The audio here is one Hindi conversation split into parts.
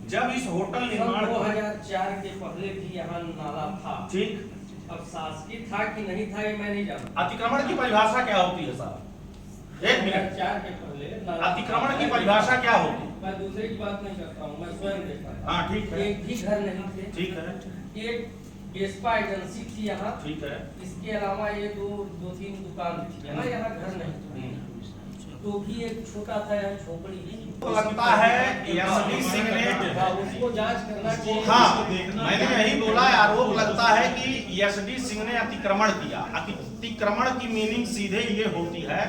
जब इस होटल निर्माण 2004 के पहले भी यहाँ नाला था। ठीक, अब शासकीय था कि नहीं था ये मैं नहीं जानता। अतिक्रमण की परिभाषा क्या होती है साहब? एक मिनट, 2004 के पहले अतिक्रमण की परिभाषा क्या होती है? मैं दूसरे की बात नहीं करता हूँ, मैं स्वयं देखा था। हाँ ठीक है, एक भी घर नहीं थे। ठीक है, एक वेस्पा एजेंसी थी यहाँ। ठीक है। इसके अलावा ये दो तीन दुकान थी ना, यहाँ घर नहीं था। तो भी एक छोटा था यहाँ झोपड़ी थी। तो लगता है एसडी सिंह ने, उसको जांच करना चाहिए। हाँ मैंने यही बोला, आरोप लगता है कि एसडी सिंह ने अतिक्रमण किया। अतिक्रमण की मीनिंग सीधे ये होती है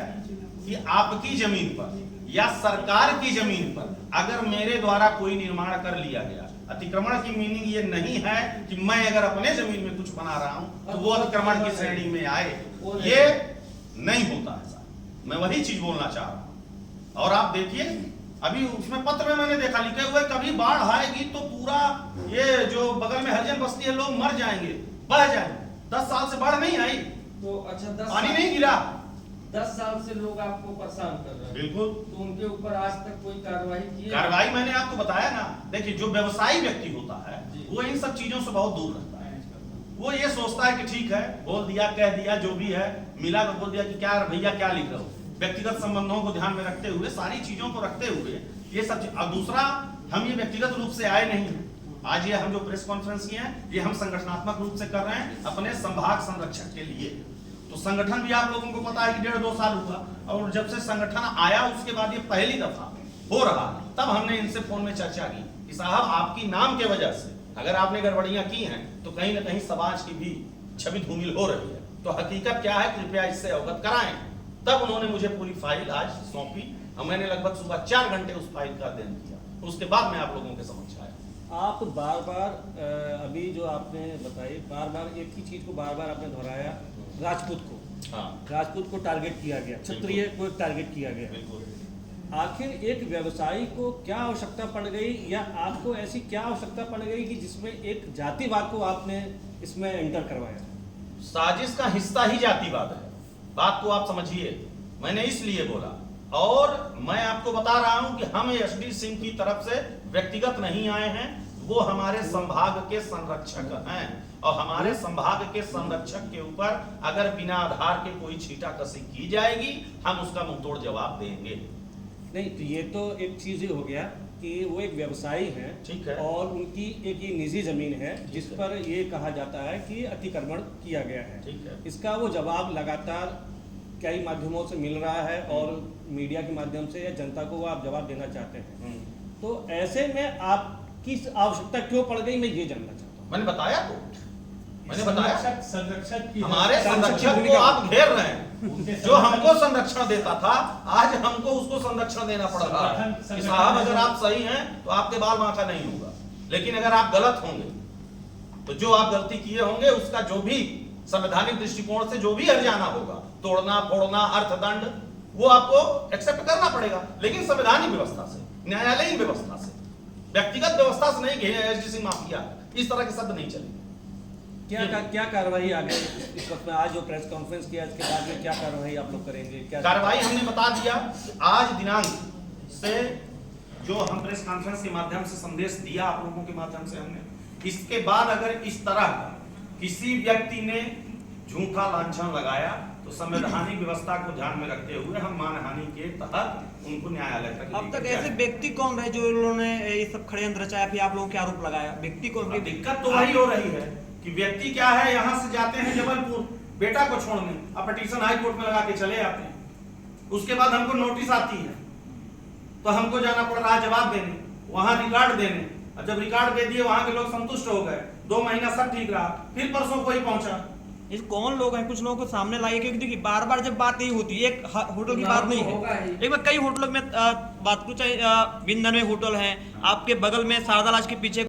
कि आपकी जमीन पर या सरकार की जमीन पर अगर मेरे द्वारा कोई निर्माण कर लिया गया। अतिक्रमण की मीनिंग ये नहीं है कि मैं अगर अपने जमीन में कुछ बना रहा हूं तो वो अतिक्रमण की श्रेणी में आए, ये नहीं होता है। मैं वही चीज बोलना चाह रहा हूं। और आप देखिए अभी उसमें पत्र में मैंने देखा लिखे हुए, कभी बाढ़ आएगी तो पूरा ये जो बगल में हरिजन बस्ती है लोग मर जाएंगे, बह जाएंगे। 10 साल से बाढ़ नहीं आई तो अच्छा, 10 पानी नहीं गिरा। 10 साल से लोग आपको परेशान कर रहे हैं। बिल्कुल। तो उनके ऊपर आज तक कोई कार्रवाई की है? कार्रवाई मैंने आपको बताया ना। देखिए जो व्यवसायी व्यक्ति होता है वो इन सब चीजों से बहुत दूर रहता है। वो ये सोचता है कि ठीक है, बोल दिया कह दिया, जो भी है मिला तो बोल दिया कि क्या भैया क्या लिख रहे हो। व्यक्तिगत संबंधों को ध्यान में रखते हुए, सारी चीजों को रखते हुए ये सब। और दूसरा, हम ये व्यक्तिगत रूप से आए नहीं हैं। आज ये हम जो प्रेस कॉन्फ्रेंस किए हैं ये हम संगठनात्मक रूप से कर रहे हैं अपने संभाग संरक्षक के लिए। तो संगठन भी आप लोगों को पता है कि 1.5-2 साल हुआ, और जब से संगठन आया उसके बाद ये पहली दफा हो रहा। तब हमने इनसे फोन में चर्चा की कि साहब आपकी नाम के वजह से अगर आपने गड़बड़ियां की हैं तो कहीं ना कहीं समाज की भी छवि धूमिल हो रही है। तो हकीकत क्या है कृपया इससे अवगत कराएं। तब उन्होंने मुझे पूरी फाइल आज सौंपी और मैंने लगभग सुबह 4 घंटे उस फाइल का अध्ययन किया। उसके बाद मैं आप लोगों के समक्ष आया। आप बार बार अभी जो आपने बताई, बार बार एक ही चीज को बार बार आपने दोहराया, राजपूत को। हाँ, राजपूत को टारगेट किया गया, क्षत्रिय को टारगेट किया गया। बिल्कुल। आखिर एक व्यवसायी को क्या आवश्यकता पड़ गई, या आपको ऐसी क्या आवश्यकता पड़ गई कि जिसमें एक जातिवाद को आपने इसमें एंटर करवाया? साजिश का हिस्सा ही जातिवाद है। बात को आप समझिए, मैंने इसलिए बोला। और मैं आपको बता रहा हूं कि हम एसडी सिंह की तरफ से व्यक्तिगत नहीं आए हैं, वो हमारे संभाग के संरक्षक हैं। और हमारे संभाग के संरक्षक के ऊपर अगर बिना आधार के कोई छींटाकशी की जाएगी हम उसका मुंहतोड़ जवाब देंगे। नहीं तो ये तो एक चीज ही हो गया कि वो एक व्यवसायी हैं, ठीक है, और उनकी एक ये निजी जमीन है जिस पर ये कहा जाता है कि अतिक्रमण किया गया है। ठीक है। इसका वो जवाब लगातार कई माध्यमों से मिल रहा है, और मीडिया के माध्यम से या जनता को वो आप जवाब देना चाहते हैं। तो ऐसे में आपकी आवश्यकता क्यों पड़ गई, मैं ये जानना चाहता हूँ। मैंने बताया तो, मैंने बताया संरक्षक की हमारे संरक्षक को आप घेर रहे हैं। जो हमको संरक्षण देता था आज हमको उसको संरक्षण देना पड़ रहा है कि साहब अगर आप सही हैं तो आपके बाल बांका नहीं होगा, लेकिन अगर आप गलत होंगे तो जो आप गलती किए होंगे उसका जो भी संवैधानिक दृष्टिकोण से जो भी हर्जाना होगा, तोड़ना फोड़ना अर्थदंड, वो आपको एक्सेप्ट करना पड़ेगा। लेकिन संवैधानिक व्यवस्था से, न्यायालयीन व्यवस्था से, व्यक्तिगत व्यवस्था से नहीं। एसडी सिंह माफिया, इस तरह के शब्द नहीं चलेंगे। क्या कार्रवाई आगे इस वक्त में, आज जो प्रेस कॉन्फ्रेंस किया इसके बाद में क्या कार्रवाई आप लोग करेंगे? क्या कार्रवाई हमने बता दिया। आज दिनांक से जो हम प्रेस कॉन्फ्रेंस के माध्यम से संदेश दिया आप लोगों के माध्यम से हमने, इसके बाद अगर इस तरह किसी व्यक्ति ने झूठा लांछन लगाया तो संवैधानिक व्यवस्था को ध्यान में रखते हुए हम मानहानि के तहत उनको न्यायालय तक। अब तक ऐसे व्यक्ति कौन रहे जो उन्होंने ये सब षड्यंत्र रचाया, फिर आप लोगों के आरोप लगाया? व्यक्ति कौन? दिक्कत तो वही हो रही है कि व्यक्ति क्या है, यहाँ से जाते हैं जबलपुर बेटा को छोड़ने, अब पिटीशन हाई कोर्ट में लगा के चले आते हैं। उसके बाद हमको नोटिस आती है तो हमको जाना पड़ रहा है जवाब देने, वहां रिकॉर्ड देने। और जब रिकॉर्ड दे दिए वहां के लोग संतुष्ट हो गए, 2 महीना सब ठीक रहा, फिर परसों कोई पहुंचा। ये कौन लोग हैं? कुछ लोगों को सामने लाइए, क्योंकि देखिए बार बार जब बात नहीं होती, एक होटल की बात नहीं है, एक बार कई होटलों में बात, कुछ बिंदन में होटल है, आपके बगल में शारदा लॉज के पीछे